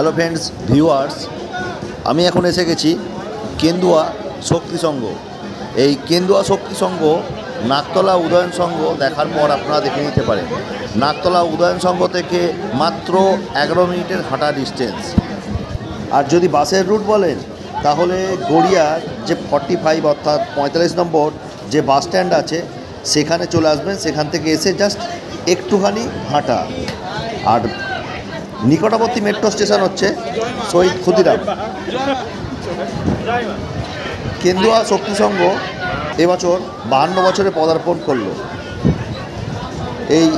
Hello friends viewers, আমি এখন এসে গেছি কেন্দুয়া শক্তি সংঘ। এই কেন্দুয়া শক্তি সংঘ নাকতলা উদয়ন সংঘ দেখার পর আপনারা দেখে নিতে পারেন। নাকতলা উদয়ন সংঘ থেকে মাত্র 11 মিনিটের হাঁটা ডিস্টেন্স। আর যদি বাসের রুট বলেন তাহলে গড়িয়ার যে 45 অর্থাৎ 45 নম্বর যে বাস স্ট্যান্ড আছে সেখানে চলে আসবেন। সেখান থেকে এসে জাস্ট একটুখানি হাঁটা। আর নিকটবর্তী মেট্রো স্টেশন হচ্ছে শহীদ ক্ষুদিরাম। কেন্দুয়া শক্তি সংঘ এবছর 52 বছরে পদার্পণ করল। এই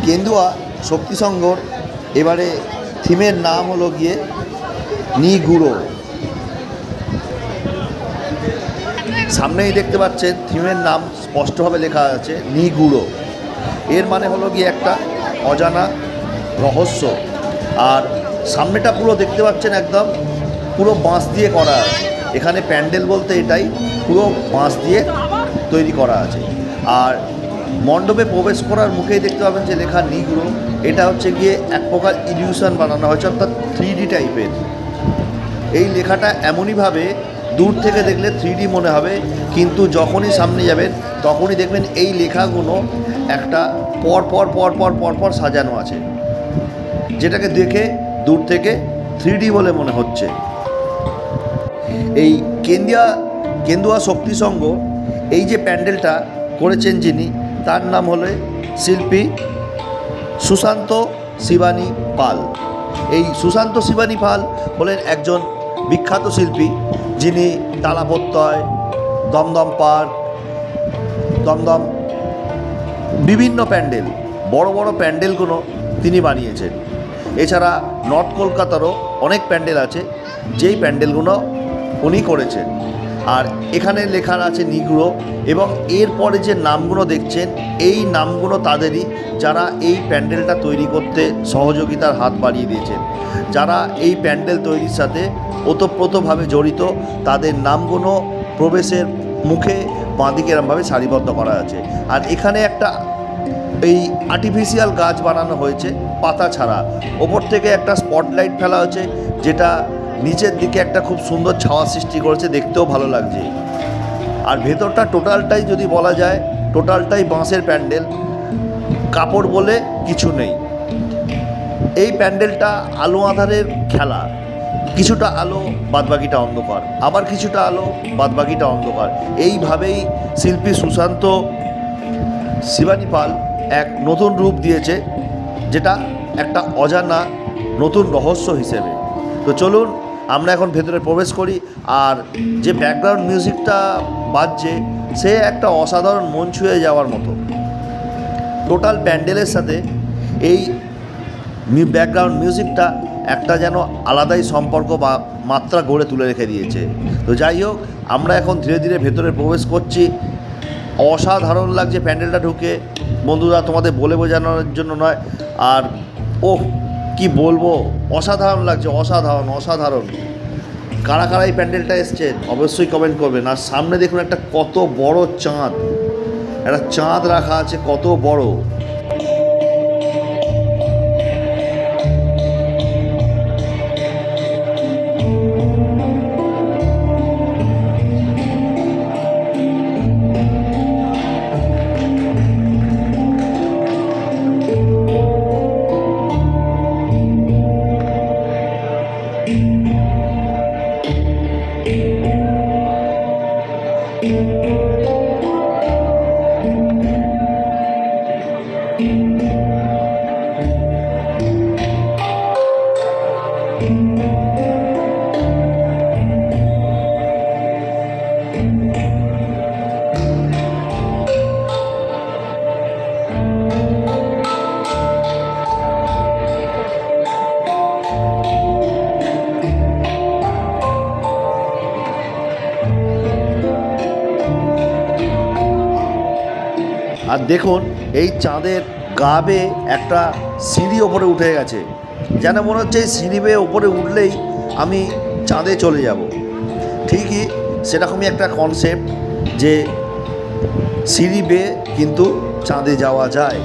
কেন্দুয়া শক্তি সংঘর এবারে থিমের নাম হলো গিয়ে নিগুড়ো। সামনেই দেখতে পাচ্ছেন থিমের নাম স্পষ্টভাবে লেখা আছে নিগুড়ো। এর মানে হলো গিয়ে একটা অজানা রহস্য। আর সামনেটা পুরো দেখতে পাচ্ছেন একদম পুরো বাঁশ দিয়ে করা আছে। এখানে প্যান্ডেল বলতে এটাই, পুরো বাঁশ দিয়ে তৈরি করা আছে। আর মণ্ডপে প্রবেশ করার মুখেই দেখতে পাবেন যে লেখা নিগুড়ো। এটা হচ্ছে গিয়ে এক প্রকার ইলিউশন বানানো হয়েছে, অর্থাৎ 3D টাইপের। এই লেখাটা এমনইভাবে দূর থেকে দেখলে 3D মনে হবে, কিন্তু যখনই সামনে যাবেন তখনই দেখবেন এই লেখাগুলো একটা পর সাজানো আছে, যেটাকে দেখে দূর থেকে 3D বলে মনে হচ্ছে। এই কেন্দুয়া শক্তি সংঘ এই যে প্যান্ডেলটা করেছেন যিনি, তার নাম হলো শিল্পী সুশান্ত শিবানী পাল। এই সুশান্ত শিবানী পাল হলেন একজন বিখ্যাত শিল্পী, যিনি তালাপত্তয়, দমদম পার্ক, দমদম বিভিন্ন প্যান্ডেল, বড় বড় প্যান্ডেলগুলো তিনি বানিয়েছেন। এছাড়া নর্থ কলকাতারও অনেক প্যান্ডেল আছে, যেই প্যান্ডেলগুলো উনি করেছেন। আর এখানে লেখা আছে নিগুড়ো, এবং এরপরে যে নামগুলো দেখছেন এই নামগুলো তাদেরই, যারা এই প্যান্ডেলটা তৈরি করতে সহযোগিতার হাত বাড়িয়ে দিয়েছেন, যারা এই প্যান্ডেল তৈরির সাথে ওতপ্রোতভাবে জড়িত। তাদের নামগুলো প্রবেশের মুখে বাঁদিকে এরমভাবে সারিবদ্ধ করা আছে। আর এখানে একটা এই আর্টিফিশিয়াল গাছ বানানো হয়েছে পাতা ছাড়া। ওপর থেকে একটা স্পটলাইট ফেলা হয়েছে, যেটা নিচের দিকে একটা খুব সুন্দর ছাওয়া সৃষ্টি করেছে, দেখতেও ভালো লাগছে। আর ভেতরটা টোটালটাই যদি বলা যায়, টোটালটাই বাঁশের প্যান্ডেল, কাপড় বলে কিছু নেই। এই প্যান্ডেলটা আলো আঁধারের খেলা, কিছুটা আলো বাদবাকিটা অন্ধকার, আবার কিছুটা আলো বাদবাকিটা অন্ধকার। এইভাবেই শিল্পী সুশান্ত শিবানী পাল এক নতুন রূপ দিয়েছে, যেটা একটা অজানা নতুন রহস্য হিসেবে। তো চলুন আমরা এখন ভেতরে প্রবেশ করি। আর যে ব্যাকগ্রাউন্ড মিউজিকটা বাজছে সে একটা অসাধারণ মন ছুঁয়ে যাওয়ার মতো। টোটাল প্যান্ডেলের সাথে এই ব্যাকগ্রাউন্ড মিউজিকটা একটা যেন আলাদাই সম্পর্ক বা মাত্রা গড়ে তুলে রেখে দিয়েছে। তো যাই হোক, আমরা এখন ধীরে ধীরে ভেতরে প্রবেশ করছি। অসাধারণ লাগছে প্যান্ডেলটা ঢুকে। বন্ধুরা, তোমাদের বলে বোঝানোর জন্য নয়, আর কি বলবো, অসাধারণ লাগছে, অসাধারণ। কারা কারা এই প্যান্ডেলটা এসছেন অবশ্যই কমেন্ট করবেন। আর সামনে দেখুন একটা কত বড় চাঁদ, একটা চাঁদ রাখা আছে, কত বড়। আর দেখুন এই চাঁদের গা বেয়ে একটা সিঁড়ি ওপরে উঠে গেছে, যেন মনে হচ্ছে এই সিঁড়ি বেয়ে ওপরে উঠলেই আমি চাঁদে চলে যাব। ঠিকই সেরকমই একটা কনসেপ্ট, যে সিঁড়ি বেয়ে কিন্তু চাঁদে যাওয়া যায়।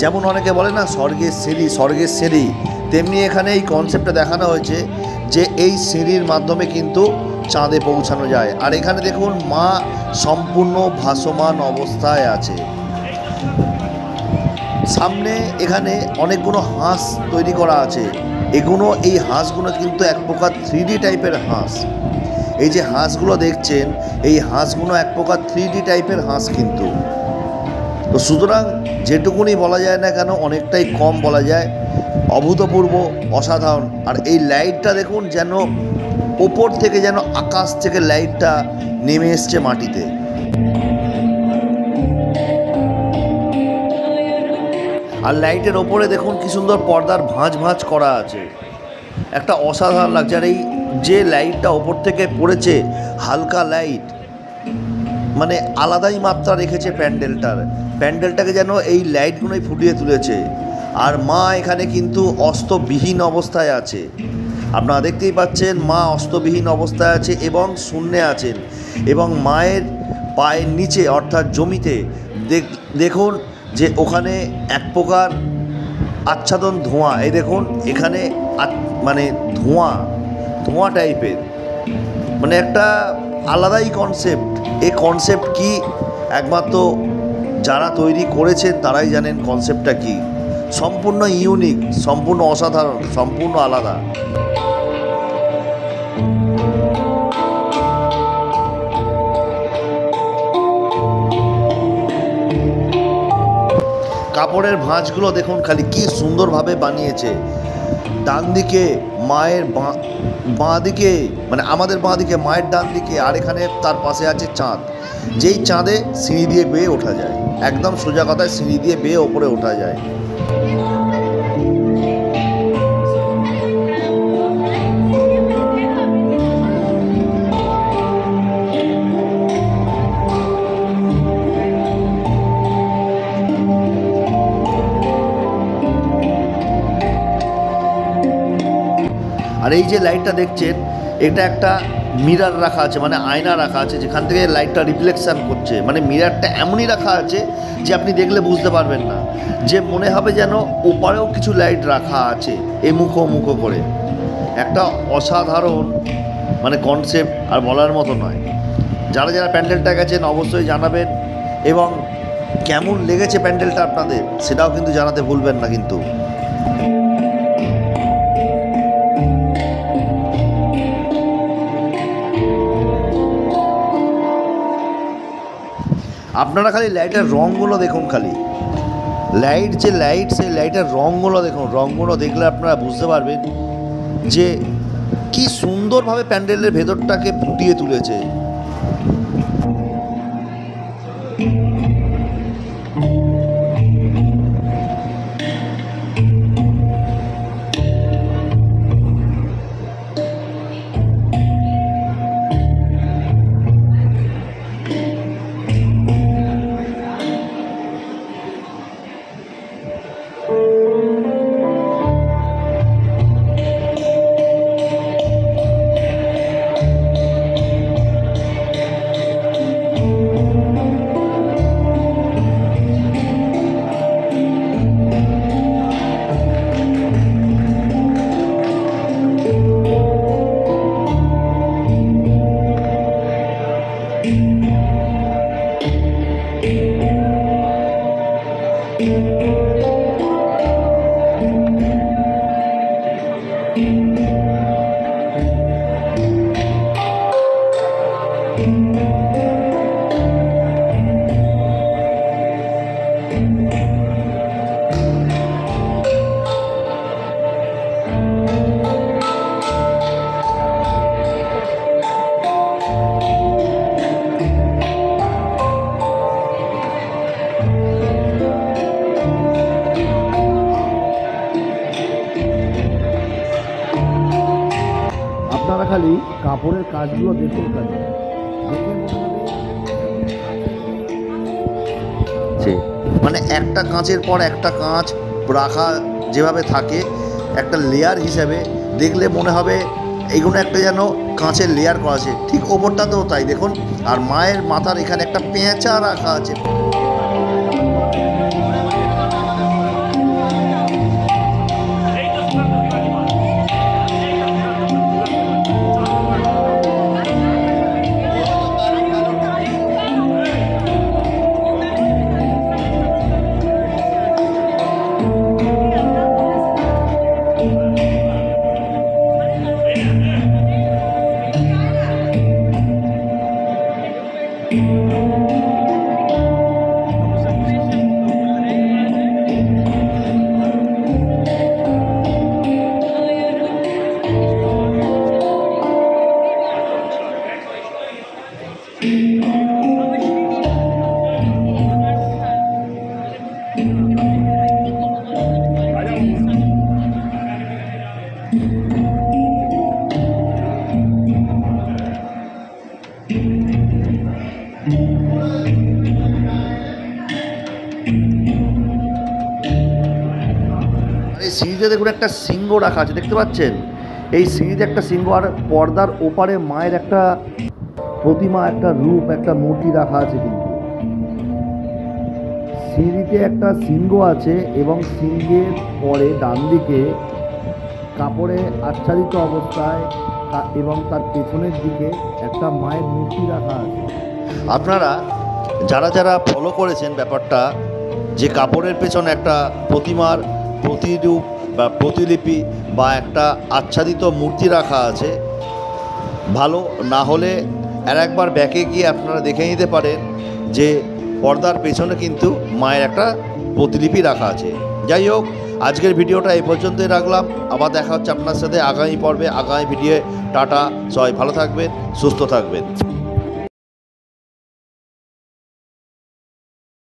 যেমন অনেকে বলে না স্বর্গের সিঁড়ি, স্বর্গের সিঁড়ি, তেমনি এখানে এই কনসেপ্টটা দেখানো হয়েছে যে এই সিঁড়ির মাধ্যমে কিন্তু চাঁদে পৌঁছানো যায়। আর এখানে দেখুন মা সম্পূর্ণ ভাসমান অবস্থায় আছে। সামনে এখানে অনেকগুলো হাঁস তৈরি করা আছে। এই হাঁসগুলো কিন্তু এক প্রকার 3D টাইপের হাঁস। এই যে হাঁসগুলো দেখছেন, এই হাঁসগুলো এক প্রকার 3D টাইপের হাঁস কিন্তু। তো সুতরাং যেটুকুনি বলা যায় না কেন অনেকটাই কম বলা যায়। অভূতপূর্ব, অসাধারণ। আর এই লাইটটা দেখুন, যেন ওপর থেকে, যেন আকাশ থেকে লাইটটা নেমে এসছে মাটিতে। আর লাইটের ওপরে দেখুন কি সুন্দর পর্দার ভাঁজ ভাঁজ করা আছে, একটা অসাধারণ লাগছে। আর এই যে লাইটটা ওপর থেকে পড়েছে, হালকা লাইট, মানে আলাদাই মাত্রা রেখেছে প্যান্ডেলটাকে যেন এই লাইটগুলোই ফুটিয়ে তুলেছে। আর মা এখানে কিন্তু অস্তবিহীন অবস্থায় আছে। আপনারা দেখতেই পাচ্ছেন মা অস্তবিহীন অবস্থায় আছে এবং শূন্যে আছেন। এবং মায়ের পায়ের নিচে অর্থাৎ জমিতে দেখুন যে ওখানে এক প্রকার আচ্ছাদন ধোঁয়া। এই দেখুন এখানে মানে ধোঁয়া টাইপের, মানে একটা আলাদাই কনসেপ্ট। এই কনসেপ্ট কি একমাত্র যারা তৈরি করেছেন তারাই জানেন কনসেপ্টটা কি। সম্পূর্ণ ইউনিক, সম্পূর্ণ অসাধারণ, সম্পূর্ণ আলাদা। কাপড়ের ভাঁজগুলো দেখুন খালি কি সুন্দরভাবে বানিয়েছে। ডান দিকে মায়ের বাঁ দিকে, মানে আমাদের বাঁ দিকে মায়ের ডান দিকে, আর এখানে তার পাশে আছে চাঁদ। যেই চাঁদে সিঁড়ি দিয়ে বেয়ে ওঠা যায়, একদম সোজা কথায় সিঁড়ি দিয়ে বেয়ে ওপরে ওঠা যায়। আর এই যে লাইটটা দেখছেন, এটা একটা মিরর রাখা আছে, মানে আয়না রাখা আছে, যেখান থেকে লাইটটা রিফ্লেকশান করছে। মানে মিররটা এমনই রাখা আছে যে আপনি দেখলে বুঝতে পারবেন না, যে মনে হবে যেন ওপারেও কিছু লাইট রাখা আছে এই মুখো করে। একটা অসাধারণ মানে কনসেপ্ট, আর বলার মতো নয়। যারা প্যান্ডেলটা গেছেন অবশ্যই জানাবেন, এবং কেমন লেগেছে প্যান্ডেলটা আপনাদের সেটাও কিন্তু জানাতে ভুলবেন না কিন্তু। আপনারা খালি লাইটের রঙগুলো দেখুন, খালি সেই লাইটের রঙগুলো দেখুন। রঙগুলো দেখলে আপনারা বুঝতে পারবেন যে কি সুন্দরভাবে প্যান্ডেলের ভেতরটাকে ফুটিয়ে তুলেছে। আপনারা খালি কাপড়ের কাজগুলো দেখুন, খালি মানে একটা কাঁচের পর একটা কাঁচ রাখা যেভাবে থাকে একটা লেয়ার হিসেবে, দেখলে মনে হবে এইগুলো একটা যেন কাঁচের লেয়ার করা আছে। ঠিক ওপরটাতেও তাই দেখুন। আর মায়ের মাথার এখানে একটা পেঁচা রাখা আছে। এই সিঁড়িতে দেখুন একটা সিংহ রাখা আছে, দেখতে পাচ্ছেন? এই সিঁড়িতে একটা সিংহ, আর পর্দার ওপারে মায়ের একটা প্রতিমা, একটা রূপ, একটা মূর্তি রাখা আছে। কিন্তু সিঁড়িতে একটা সিংহ আছে এবং সিংহের পরে ডান দিকে কাপড়ে আচ্ছাদিত অবস্থায় এবং তার পেছনের দিকে একটা মায়ের মূর্তি রাখা আছে। আপনারা যারা যারা ফলো করেছেন ব্যাপারটা, যে কাপড়ের পেছনে একটা প্রতিমার প্রতিরূপ বা প্রতিলিপি বা একটা আচ্ছাদিত মূর্তি রাখা আছে, ভালো না হলে একবার ব্যাকে গিয়ে আপনারা দেখে নিতে পারেন যে পর্দার পেছনে কিন্তু মায়ের একটা প্রতিলিপি রাখা আছে। যাই হোক, আজকের ভিডিওটা এই পর্যন্তই রাখলাম। আবার দেখা হচ্ছে আপনার সাথে আগামী পর্বে, আগামী ভিডিও। টাটা, সবাই ভালো থাকবেন, সুস্থ থাকবেন।